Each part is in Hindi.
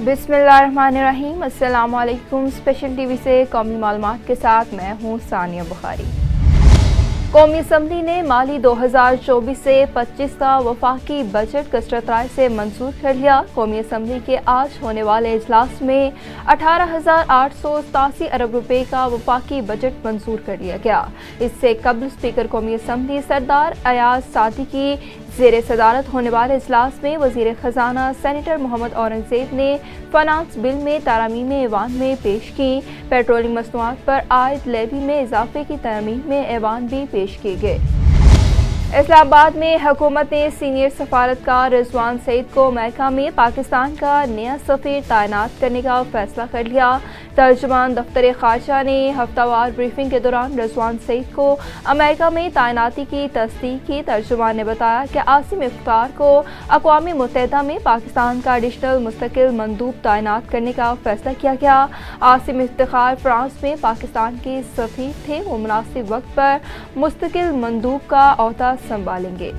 बिस्मिल्लाहिर्रहमानिर्रहीम। अस्सलाम वालेकुम। स्पेशल टीवी से कौमी मालूमात के साथ मैं हूँ सानिया बुखारी। कौमी असम्बली ने माली 2024 से 25 का वफाकी बजट कसरत राय से मंजूर कर लिया। कौमी असम्बली के आज होने वाले इजलास में 18,887 अरब रुपए का वफाकी बजट मंजूर कर लिया गया। इससे कबल स्पीकर कौमी असम्बली सरदार अयाज सादी की ज़ेर सदारत होने वाले इजलास में वज़ीर ख़जाना सेनेटर मोहम्मद औरंगज़ेब ने फाइनेंस बिल में तारामीम ऐवान में पेश की। पेट्रोलियम मसनूआत पर आयद लेवी में इजाफे की तारामीम में ऐवान भी पेश किए गए। इस्लामाबाद में हुकूमत ने सीनियर सफारतकार रिजवान सईद को अमेरिका में पाकिस्तान का नया सफ़ीर तैनात करने का फैसला कर लिया। तर्जुमान दफ्तर ख़ारजा ने हफ्तावार ब्रीफिंग के दौरान रिजवान सईद को अमेरिका में तैनाती की तस्दीक की। तर्जुमान ने बताया कि आसिम इफ्तार को अक़वाम मुत्तहिदा में पाकिस्तान का एडिशनल मुस्तकिल मंदूब तैनात करने का फैसला किया गया। आसिम इफ्तार फ्रांस में पाकिस्तान के सफ़ीर थे। वो मुनासिब वक्त पर मुस्तकिल मंदूब का ओहदा संभालेंगे।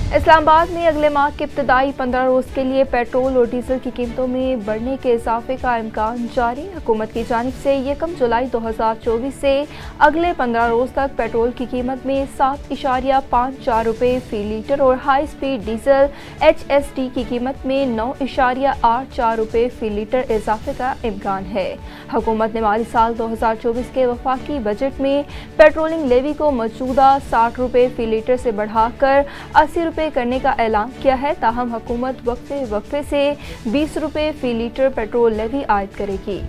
इस्लामाबाद में अगले माह के इब्तदाई 15 रोज़ के लिए पेट्रोल और डीजल की कीमतों में बढ़ने के इजाफे का इम्कान जारी। हुकूमत की जानिब से 1 जुलाई 2024 से अगले 15 रोज़ तक पेट्रोल की कीमत में 7.54 रुपये फ़ी लीटर और हाई स्पीड डीजल HSD की कीमत में 9.84 रुपये फ़ी लीटर इजाफे का इम्कान है। हुकूमत ने माली साल 2024 के वफाकी बजट में पेट्रोलिंग लेवी को मौजूदा 60 रुपये फ़ी लीटर से बढ़ाकर 80 रुपये करने का ऐलान किया है। ताहम हुकूमत वक्फे से 20 रुपये फ़ी लीटर पेट्रोल लेवी आयद करेगी।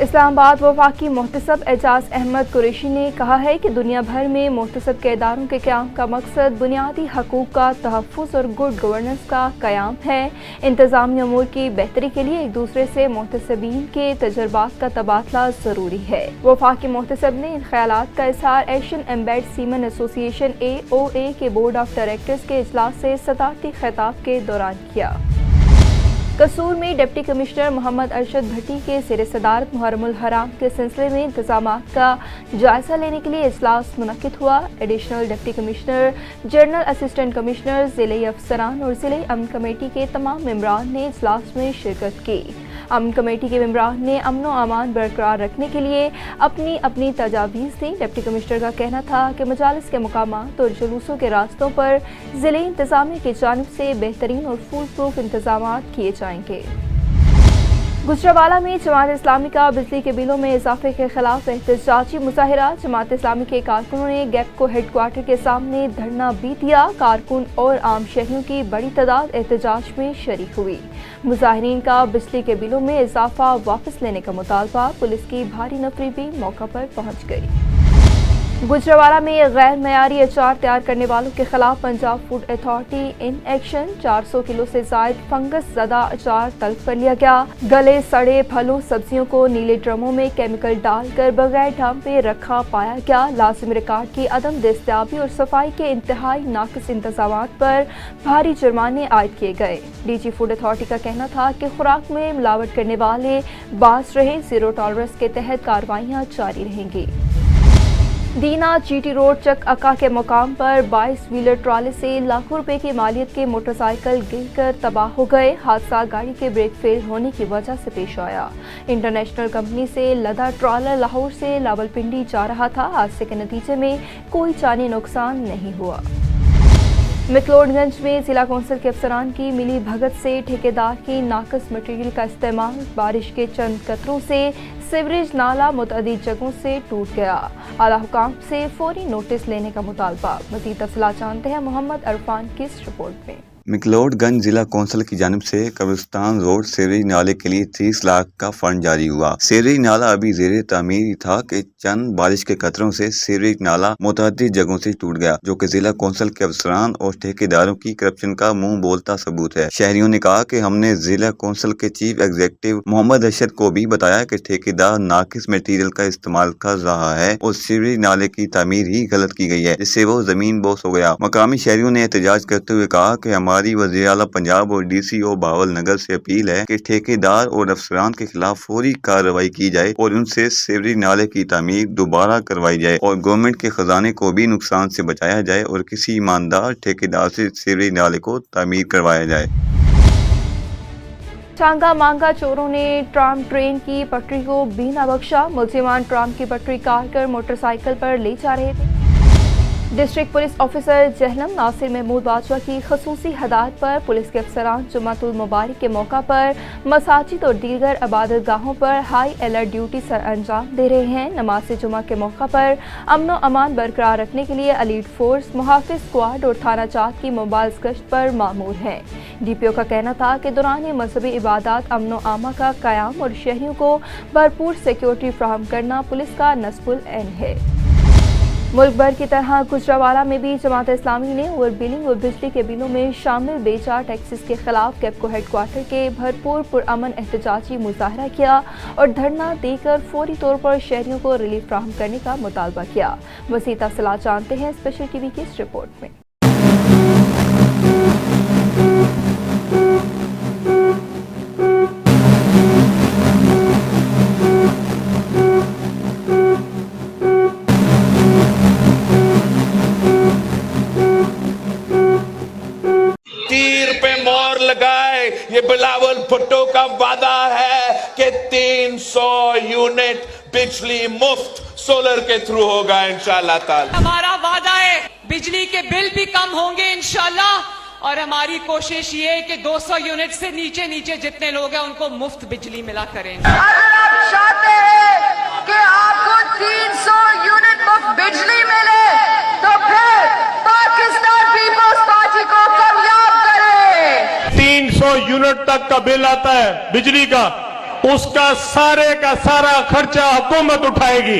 इस्लामाबाद वफाकी मोहतसब एजाज अहमद कुरैशी ने कहा है कि दुनिया भर में मोहतसब के इदारों के क़याम का मकसद बुनियादी हकूक़ का तहफ़्फ़ुज़ और गुड गवर्नेंस का क़याम है। इंतज़ामी अमूर की बेहतरी के लिए एक दूसरे से मोहतसबीन के तजर्बात का तबादला ज़रूरी है। वफाकी मोहतसब ने इन ख्यालात का इज़हार Asian embed semen association AOA के बोर्ड ऑफ डायरेक्टर्स के इजलास से सदारती खिताब के दौरान किया। कसूर में डिप्टी कमिश्नर मोहम्मद अरशद भट्टी के ज़ेर सदारत मुहर्रमुल हराम के सिलसिले में इंतज़ामात का जायज़ा लेने के लिए इजलास मुनक्किद हुआ। Additional deputy commissioner, general assistant commissioner, ज़िले अफसरान और ज़िले अमन कमेटी के तमाम मेंबरान ने इजलास में शिरकत की। अमन कमेटी के मेंबरान ने अमन व अमान बरकरार रखने के लिए अपनी अपनी तजावीज़ दी। डिप्टी कमिश्नर का कहना था कि मजालिस के मुकामात और जुलूसों के रास्तों पर ज़िले इंतज़ामिया की जानिब से बेहतरीन और फूल प्रूफ इंतज़ामात किए जाएंगे। गुजरावाला में जमात इस्लामी का बिजली के बिलों में इजाफे के खिलाफ एहतजाजी मुजाहिरा। जमात इस्लामी के कारकुनों ने गैपको हेडक्वार्टर के सामने धरना भी दिया। कारकुन और आम शहरियों की बड़ी तादाद एहतजाज में शरीक हुई। मुजाहिरीन का बिजली के बिलों में इजाफा वापस लेने का मुतालबा। पुलिस की भारी नफरी भी मौका पर पहुंच गई। गुजरावाला में गैर मयारी अचार तैयार करने वालों के खिलाफ Punjab food authority in action. 400 kilo से जायद फंगस ज़दा अचार तलब कर लिया गया। गले सड़े फलों सब्जियों को नीले ड्रमों में केमिकल डालकर बगैर ढाम पे रखा पाया गया। लाजिम रिकॉर्ड की अदम दस्तयाबी और सफाई के इंतहाई नाकिस इंतजामात पर भारी जुर्माने आयद किए गए। DG फूड अथॉरिटी का कहना था कि खुराक में मिलावट करने वाले बाज रहे। ज़ीरो टॉलरेंस के तहत कार्रवाइयाँ जारी रहेंगी। दीना GT रोड चक अक्का के मुकाम पर 22 व्हीलर ट्राले से लाखों रुपए की मालियत के मोटरसाइकिल गिरकर तबाह हो गए। हादसा गाड़ी के ब्रेक फेल होने की वजह से पेश आया। इंटरनेशनल कंपनी से लदा ट्रालर लाहौर से लावलपिंडी जा रहा था। हादसे के नतीजे में कोई जानी नुकसान नहीं हुआ। मिकलोडगंज में जिला कौंसिल के अफसरान की मिली भगत से ठेकेदार की नाकस मटेरियल का इस्तेमाल। बारिश के चंद कतरों से सीवरेज नाला मुतअद्दिद जगहों से टूट गया। आला हुकाम से फौरी नोटिस लेने का मुतालबा। मज़ीद तफसीलात जानते हैं मोहम्मद अरफान की इस रिपोर्ट में। मिकलोडगंज जिला कौंसिल की जानिब से कब्रिस्तान रोड सीवरेज नाले के लिए 30 लाख का फंड जारी हुआ। सीवरेज नाला अभी जेर तामीर था कि चंद बारिश के कतरों से सीवरेज नाला मुतअद्दिद जगहों से टूट गया, जो कि जिला कौंसिल के अफसरान और ठेकेदारों की करप्शन का मुंह बोलता सबूत है। शहरियों ने कहा कि हमने जिला कौंसिल के चीफ एग्जीक्यूटिव मोहम्मद अरशद को भी बताया कि ठेकेदार नाकिस मटेरियल का इस्तेमाल कर रहा है और सीवरेज नाले की तामीर ही गलत की गई है, जिससे वो जमीन बोस हो गया। मकामी शहरियों ने एहतजाज करते हुए कहा कि हमारी वज़ीर आला पंजाब और DCO बावल नगर से अपील है कि ठेकेदार और अफसरान के खिलाफ फौरी कार्रवाई की जाए और उनसे सीवरेज नाले की तामीर दोबारा करवाई जाए और गवर्नमेंट के खजाने को भी नुकसान से बचाया जाए और किसी ईमानदार ठेकेदार से सीवरेज नाले को तामीर करवाया जाए। टांगा मांगा चोरों ने ट्राम ट्रेन की पटरी को बिना बख्शा। मुलजिमान ट्राम की पटरी काट कर मोटरसाइकिल पर ले जा रहे थे। District police officer Jhelum Nasir Mahmood Bajwa की खसूसी हदायत पर पुलिस के अफसरान जुम्मतुल मुबारक के मौका पर मसाजिद और दीगर इबादत गाहों पर हाई अलर्ट ड्यूटी सर अंजाम दे रहे हैं। नमाज जुमा के मौका पर अमन व अमान बरकरार रखने के लिए एलीट फोर्स, मुहाफिज स्क्वाड और थाना जात की मोबाइल गश्त पर मामूर हैं। DPO का कहना था कि दौरान मजहबी इबादत अमन व आमा का क़याम और शहरियों को भरपूर सिक्योरिटी फराहम करना पुलिस का नस्बुल ऐन है। मुल्क भर की तरह गुजरावाला में भी जमात इस्लामी ने ओवर बिलिंग और बिजली के बिलों में शामिल बेचा टैक्सेस के खिलाफ कैपको हेडक्वार्टर के भरपूर पुरअमन एहतजाजी मुजाहरा किया और धरना देकर फौरी तौर पर शहरियों को रिलीफ फराहम करने का मुतालबा किया। वसीह तफसीलात जानते हैं स्पेशल TV की इस रिपोर्ट में। ये बिलावल भुट्टो का वादा है कि 300 यूनिट बिजली मुफ्त सोलर के थ्रू होगा इंशाल्लाह ताला। हमारा वादा है बिजली के बिल भी कम होंगे इंशाल्लाह और हमारी कोशिश ये है कि 200 यूनिट से नीचे जितने लोग हैं उनको मुफ्त बिजली मिला करें। अगर आप चाहते हैं कि आपको 300 यूनिट मुफ्त बिजली मिले तो फिर पाकिस्तान पीपल्स पार्टी को कामयाब करें। 300 यूनिट तक का बिल आता है बिजली का, उसका सारे का सारा खर्चा हुकूमत उठाएगी।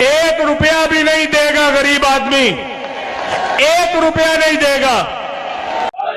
1 रुपया भी नहीं देगा गरीब आदमी, 1 रुपया नहीं देगा।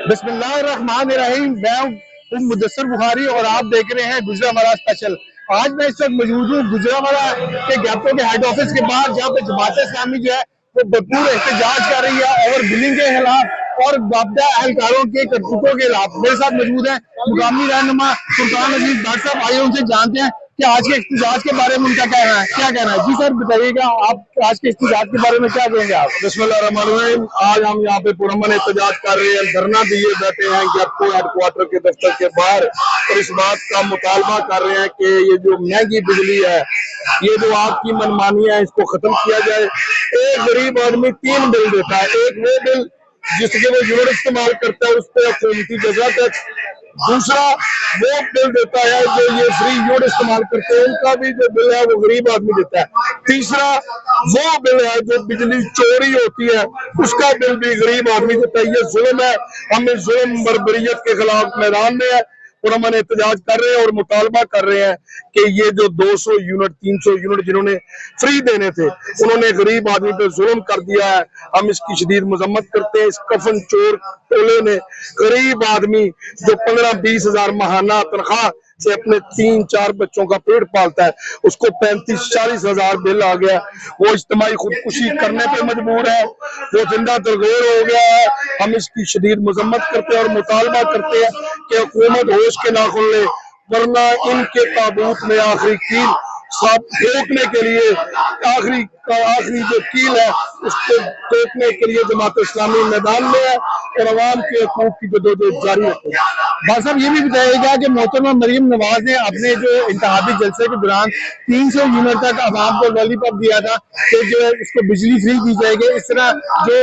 बिस्मिल्लाहिर्रहमानिर्रहीम। मैं मुदस्सिर बुखारी और आप देख रहे हैं गुजरावाला स्पेशल। आज मैं इस वक्त मौजूद हूँ गुजरावाला के गैपको के हेड ऑफिस के बाहर, जहाँ पे जमात इस्लामी जो है वो भरपूर एहतजाज कर रही है और बिलिंग के खिलाफ और बाबदा एहलकारों के करतूतों के खिलाफ। मेरे साथ मौजूद है मुकामी रहनुमा सुल्तान अजीज भाट साहब। आइए उनसे जानते हैं कि आज के एहतजाज के बारे में उनका क्या कहना है। जी सर बताइएगा, आप आज के एहतजाज के बारे में क्या कहेंगे आप? बिस्मिल्लाहिर्रहमानिर्रहीम। आज हम यहाँ पे पुरअमन एहतजाज कर रहे हैं, धरना दिए बैठे हैं गैपको हेडक्वार्टर के दफ्तर के बाहर और इस बात का मुतालबा कर रहे हैं कि ये जो महंगी बिजली है, ये जो आपकी मनमानी है, इसको खत्म किया जाए। एक गरीब आदमी 3 बिल देता है। एक वो बिल जिसके वो यूनिट इस्तेमाल करता है उस पर हुकूमती जजा टैक्स, दूसरा वो बिल देता है जो ये फ्री यूनिट इस्तेमाल करते हैं उनका भी जो बिल है वो गरीब आदमी देता है, तीसरा वो बिल है जो बिजली चोरी होती है उसका बिल भी गरीब आदमी देता है। ये जुल्म है। हम इस जुल्म बर्बरियत के खिलाफ मैदान में है और हम एहतजाज कर रहे हैं और मुतालबा कर रहे हैं कि ये जो 200 यूनिट 300 यूनिट जिन्होंने फ्री देने थे उन्होंने गरीब आदमी पे जुल्म कर दिया है। हम इसकी शदीद मजम्मत करते हैं। इस कफन चोर टोले ने गरीब आदमी जो 15-20 हजार माहाना तनख्वाह से अपने 3-4 बच्चों का पेट पालता है उसको 35-40 हजार बिल आ गया। वो इज्तिमाई खुदकुशी करने पे मजबूर है, वो जिंदा दरगोर हो गया है। हम इसकी शदीद मजम्मत करते हैं और मुतालबा करते हैं कि हुकूमत होश के नाखुन ले, वरना इनके ताबूत में आखिरी कील ठोकने के लिए आखिरी जो कील है उसको ठोकने के लिए जमात इस्लामी मैदान में है और अवाम के हकूक की जदोजहद जारी रखेगी। भाई साहब ये भी बताइएगा कि मोहतरमा मरियम नवाज ने अपने जो इंतखाबी जलसे के दौरान 300 यूनिट तक अवाम को लॉलीपॉप दिया था कि जो है उसको बिजली फ्री दी जाएगी। इस तरह जो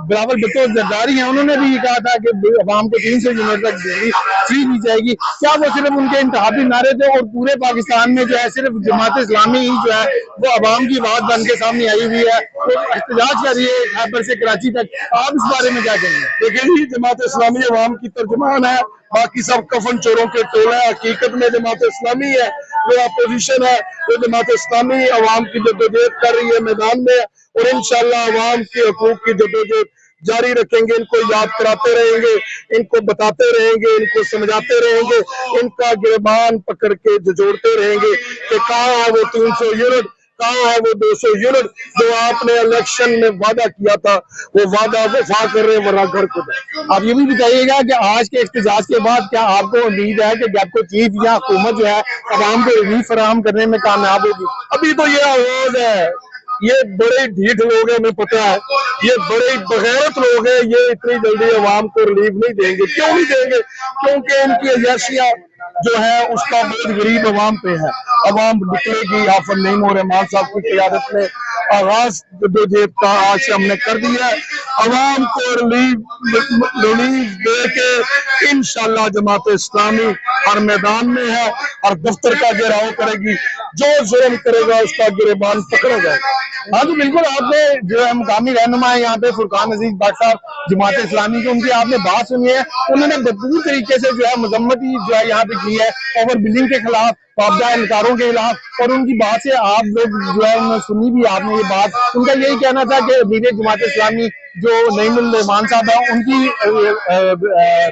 बिलावल भुट्टो जरदारी है उन्होंने भी कहा था कि अवाम को 300 यूनिट तक बिजली फ्री दी जाएगी। क्या वो सिर्फ उनके इंतखाबी नारे थे और पूरे पाकिस्तान में जो है सिर्फ जमात इस्लामी ही जो है वो अवाम की बात बन के सामने आई हुई है, तो एहतजाज कर रही है खैबर से कराची तक? आप इस बारे में क्या कहेंगे? देखिए जी, जमात इस्लामी अवाम की तर्जुमान है, बाकी सब कफन चोरों के टोले हैं। हकीकत में जमात इस्लामी है जो अपोजिशन है, वो जमात इस्लामी अवाम की जद्दोजहद कर रही है मैदान में और इंशाल्लाह अवाम के हकूक की जद्दोजहद जारी रखेंगे। इनको याद कराते रहेंगे, इनको बताते रहेंगे, इनको समझाते रहेंगे, इनका गिरबान पकड़ के जोड़ते रहेंगे कि कहाँ है वो 300 यूनिट, कहाँ है वो 200 यूनिट जो आपने इलेक्शन में वादा किया था, वो वादा वफा कर रहे वरना घर को। आप ये भी बताइएगा कि आज के एहतजाज के बाद क्या आपको उम्मीद है कि गैपको चीफ या हुकूमत जो है अवाम को रिलीफ फराहम करने में कामयाब होगी? अभी तो ये आवाज है, ये बड़े ढीठ लोग हैं, हमें पता है, ये बड़े बगैरत लोग हैं, ये इतनी जल्दी अवाम को रिलीफ नहीं देंगे। क्यों नहीं देंगे? क्योंकि इनकी अयाशियां जो है उसका बोझ गरीब अवाम पे है। अवाम निकलेगी आफर नईम और रहमान साहब की क़यादत में आगाज जद्दोजहद का आज से हमने कर दिया है। अवाम को रिलीफ दे के इंशाअल्लाह जमात इस्लामी हर मैदान में है, हर दफ्तर का घेराव करेगी, जो जुर्म करेगा उसका गिरबान पकड़ा जाएगा। हाँ जी बिल्कुल, आपने जो है मुकामी रहनुमा है यहाँ पे फुरकान अजीज भट्ट साहब जमात इस्लामी की, उनकी आपने बात सुनी है। उन्होंने भरपूर तरीके से जो है मजम्मती जो है यहाँ पे की है ओवर बिलिंग के खिलाफ, मुआवजा इनकारों के खिलाफ, और उनकी बात से आप लोग जो है उन्होंने सुनी भी आपने ये बात। उनका यही कहना था कि अमीर जमात इस्लामी जो नईमुल रहमान साहब है उनकी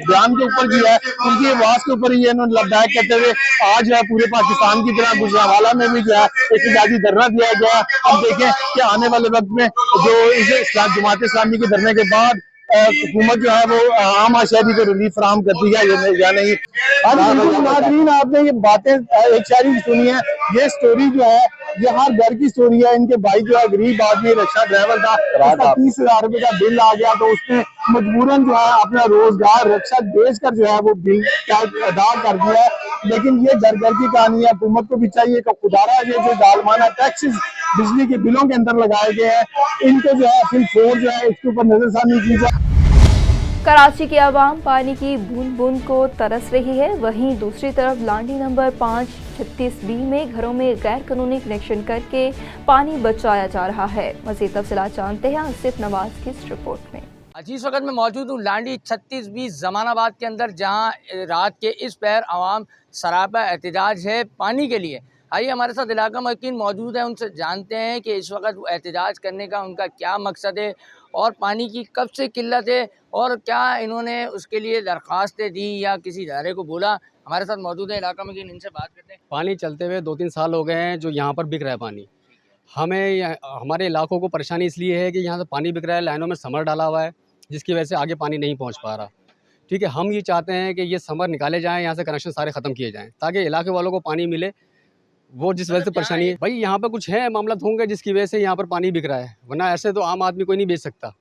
बयान के ऊपर जो है उनकी आवाज के ऊपर ही इन्होंने लबैक करते हुए आज जो है पूरे पाकिस्तान की तरह गुजरांवाला में भी जो है एहतजाजी धरना दिया गया। अब देखें कि आने वाले वक्त में जो इस जमात इस्लामी के धरने के बाद हुकूमत जो है वो आम आशादी को रिलीफ फराहम करती है या नहीं। नाज़रीन, आपने ये बातें एक शायरी सुनी है, ये स्टोरी जो है ये हर घर की स्टोरी है। इनके भाई जो है गरीब आदमी, रिक्शा ड्राइवर था, उसका 30,000 रुपए का बिल आ गया तो उसने मजबूरन जो है अपना रोजगार रिक्शा बेचकर जो है वो बिल अदा कर दिया है। लेकिन ये घर घर की कहानी है। हुकूमत को भी चाहिए कि खुदारा ये जो जालमाना टैक्सेस बिजली के बिलों के अंदर लगाए गए हैं इनको जो है फिल फोर जो है इसके ऊपर नजरसानी की जाए। कराची की आवाम पानी की बूंद बूंद को तरस रही है। वहीं दूसरी तरफ लांडी नंबर 536B में घरों में गैर कानूनी कनेक्शन करके पानी बचाया जा रहा है। मज़ीद तफसीलात जानते हैं आसिफ नवाज की इस रिपोर्ट में। इस वक्त मैं मौजूद हूँ लांडी 36B जमानाबाद के अंदर, जहाँ रात के इस पहर आवाम सरापा एहतजाज है पानी के लिए। आइए हमारे साथ इलाका मकीन मौजूद है, उनसे जानते हैं कि इस वक्त एहतजाज करने का उनका क्या मकसद है और पानी की कब से किल्लत है और क्या इन्होंने उसके लिए दरख्वास्तें दी या किसी इदारे को बोला। हमारे साथ मौजूद है इलाका मकीन, इनसे बात करते हैं। पानी चलते हुए 2-3 साल हो गए हैं जो यहाँ पर बिक रहा है पानी। हमारे इलाकों को परेशानी इसलिए है कि यहाँ से पानी बिक रहा है, लाइनों में समर डाला हुआ है जिसकी वजह से आगे पानी नहीं पहुँच पा रहा। ठीक है, हम ये चाहते हैं कि ये समर निकाले जाएँ, यहाँ से कनेक्शन सारे ख़त्म किए जाएँ ताकि इलाके वालों को पानी मिले। वो जिस वजह से परेशानी है भाई, यहाँ पर कुछ है मामला होंगे जिसकी वजह से यहाँ पर पानी बिक रहा है, वरना ऐसे तो आम आदमी कोई नहीं बेच सकता।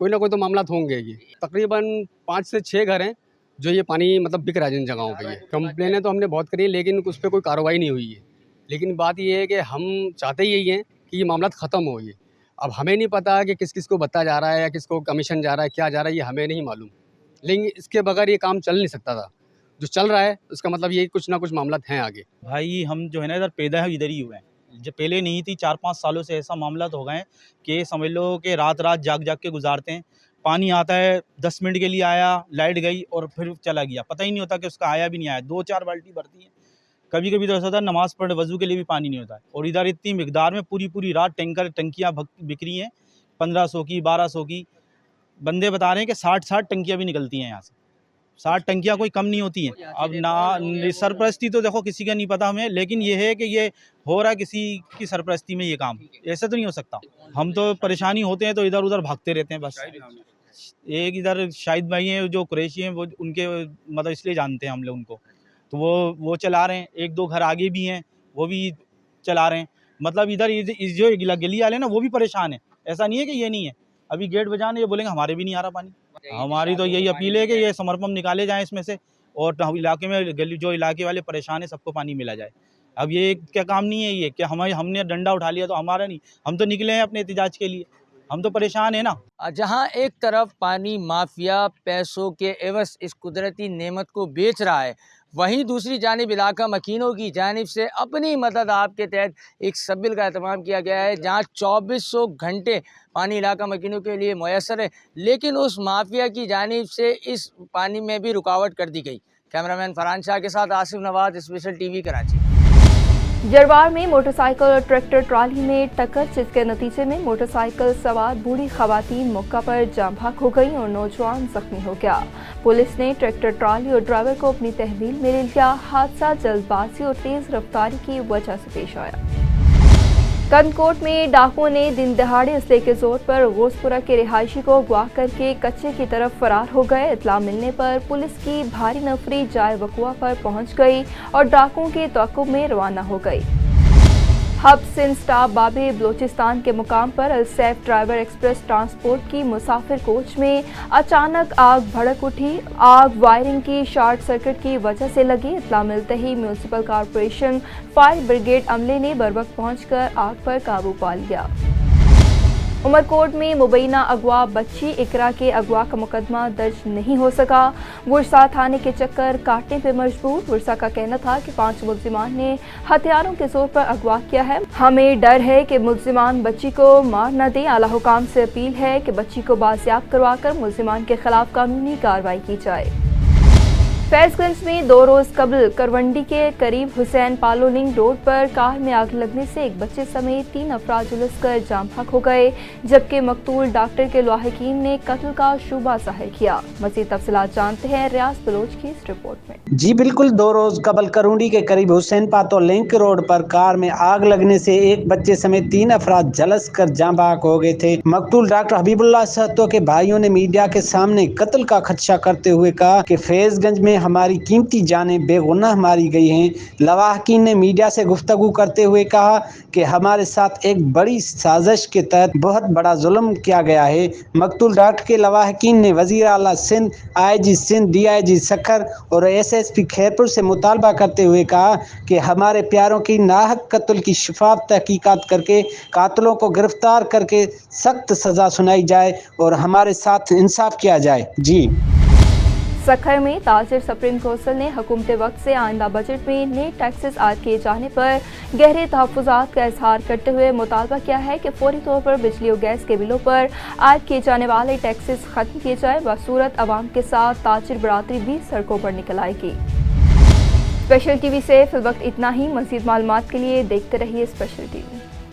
कोई ना कोई तो मामला होंगे। ये तकरीबन 5 से 6 घर हैं जो ये पानी मतलब बिक रहा है जिन जगहों पे। ये कंप्लेनें तो हमने बहुत करी लेकिन उस पर कोई कार्रवाई नहीं हुई है। लेकिन बात ये है कि हम चाहते यही हैं कि ये मामला ख़त्म हो। ये अब हमें नहीं पता कि किस किस को बत्ता जा रहा है या किसको कमीशन जा रहा है, क्या जा रहा है, ये हमें नहीं मालूम। लेकिन इसके बगैर ये काम चल नहीं सकता था। जो चल रहा है उसका मतलब ये कुछ ना कुछ मामला हैं आगे। भाई हम जो है ना इधर पैदा है इधर ही हुए हैं, जब पहले नहीं थी 4-5 सालों से ऐसा मामला तो हो गए हैं कि समझ लो कि रात रात जाग जाग के गुजारते हैं। पानी आता है 10 मिनट के लिए आया, लाइट गई और फिर चला गया, पता ही नहीं होता कि उसका आया भी नहीं आया। 2-4 बाल्टी भरती है। कभी कभी तो ऐसा होता है नमाज़ पढ़ वज़ू के लिए भी पानी नहीं होता है। और इधर इतनी मिकदार में पूरी रात टंकियाँ बिक रही हैं, 1500 की 1200 की। बंदे बता रहे हैं कि 60 टंकियाँ भी निकलती हैं यहाँ से। 60 टंकियाँ कोई कम नहीं होती हैं। अब ना सरपरस्ती तो देखो किसी का नहीं पता हमें, लेकिन ये है कि ये हो रहा है किसी की सरपरस्ती में ये काम, ऐसा तो नहीं हो सकता। हम तो परेशानी होते हैं तो इधर उधर भागते रहते हैं बस। एक इधर शाहिद भाई हैं जो कुरैशी हैं, वो उनके मतलब इसलिए जानते हैं हम लोग उनको, तो वो चला रहे हैं। 1-2 घर आगे भी हैं वो भी चला रहे हैं। मतलब इधर जो गली वाले ना वो भी परेशान है, ऐसा नहीं है कि ये नहीं है। अभी गेट बजाने ये बोलेंगे हमारे भी नहीं आ रहा पानी। हमारी तो यही अपील है कि ये समर पंप निकाले जाएं इसमें से और इलाके में जो इलाके वाले परेशान है सबको पानी मिला जाए। अब ये क्या काम नहीं है ये कि हमने डंडा उठा लिया तो हमारा नहीं, हम तो निकले हैं अपने एहतजाज के लिए, हम तो परेशान है ना। जहां एक तरफ पानी माफिया पैसों के एवज इस कुदरती नेमत को बेच रहा है, वहीं दूसरी जानिब इलाका मकीनों की जानिब से अपनी मदद आपके तहत एक सबिल का एहतमाम किया गया है जहां 2400 घंटे पानी इलाका मकीनों के लिए मुयसर है। लेकिन उस माफिया की जानिब से इस पानी में भी रुकावट कर दी गई। कैमरामैन फरहान शाह के साथ आसिफ नवाज, स्पेशल टीवी कराची। जरवार में मोटरसाइकिल और ट्रैक्टर ट्राली में टक्कर, जिसके नतीजे में मोटरसाइकिल सवार बूढ़ी खवातीन मौका पर जाम भाग हो गई और नौजवान जख्मी हो गया। पुलिस ने ट्रैक्टर ट्राली और ड्राइवर को अपनी तहवील में ले लिया। हादसा जल्दबाजी और तेज रफ्तारी की वजह से पेश आया। कनकोट में डाकुओं ने दिन दहाड़े असले के जोर पर गोसपुरा के रिहायशी को अगवा करके कच्चे की तरफ फरार हो गए। इत्तला मिलने पर पुलिस की भारी नफरी जाए वकुआ पर पहुंच गई और डाकुओं के तअक्कुब में रवाना हो गई। हब सिंध स्टाफ बाबे बलोचिस्तान के मुकाम पर अलसैफ ड्राइवर एक्सप्रेस ट्रांसपोर्ट की मुसाफिर कोच में अचानक आग भड़क उठी। आग वायरिंग की शॉर्ट सर्किट की वजह से लगी। इत्तला मिलते ही म्यूनिसिपल कॉरपोरेशन फायर ब्रिगेड अमले ने बरवक्त पहुंचकर आग पर काबू पा लिया। उमरकोट में मुबैना अगवा बच्ची इकरा के अगवा का मुकदमा दर्ज नहीं हो सका। वर्षा थाने के चक्कर काटने पर मजबूर। वर्षा का कहना था कि 5 मुल्जिमान ने हथियारों के जोर पर अगवा किया है। हमें डर है कि मुल्जिमान बच्ची को मार न दें। आला हुकाम से अपील है कि बच्ची को बाजियाब करवाकर मुल्जिमान के खिलाफ कानूनी कार्रवाई की जाए। फैजगंज में 2 रोज कबल करवंडी के करीब हुसैन पालोलिंग रोड पर कार में आग लगने से एक बच्चे समेत 3 अफराद झुलसकर जाम बहक हो गए, जबकि मकतूल डॉक्टर के लाहिकीन ने कत्ल का शुबा जाहिर किया। मज़ीद तफसीलात जानते हैं रियाज बलोच की इस रिपोर्ट में। जी बिल्कुल, 2 रोज कबल करवंडी के करीब हुसैन पातो लिंक रोड पर कार में आग लगने से एक बच्चे समेत 3 अफराद झुलसकर जाम बहक हो गए थे। मकतूल डॉक्टर हबीबुल्लाह सहतो के भाइयों ने मीडिया के सामने कत्ल का खदशा करते हुए कहा कि फैजगंज में हमारी कीमती जानें बेगुनाह मारी गई हैं। लवाहकीन ने मीडिया से गुफ्तगू करते हुए कहा कि हमारे साथ एक बड़ी साजिश के तहत बहुत बड़ा जुल्म किया गया है। मकतूल डॉक्टर के लवाहकीन ने वजीर आला सिंध, IG सिंध, DIG सखर और SSP खैरपुर से मुतालबा करते हुए कहा कि हमारे प्यारों की नाहक कत्ल की शफाफ तहकीकात करके कातलों को गिरफ्तार करके सख्त सजा सुनाई जाए और हमारे साथ इंसाफ किया जाए। जी सखर में ताजिर सुप्रीम कौंसिल ने हुकूमत वक्त से आइंदा बजट में नए टैक्सेस आयद किए जाने पर गहरे तहफ़्फ़ुज़ात का इजहार करते हुए मुतालबा किया है कि फौरी तौर पर बिजली और गैस के बिलों पर आयद किए जाने वाले टैक्सेस खत्म किए जाए। बसूरत अवाम के साथ ताजिर बरादरी भी सड़कों पर निकल आएगी। स्पेशल TV से फिल वक्त इतना ही। मज़ीद मालूमात के लिए देखते रहिए स्पेशल TV।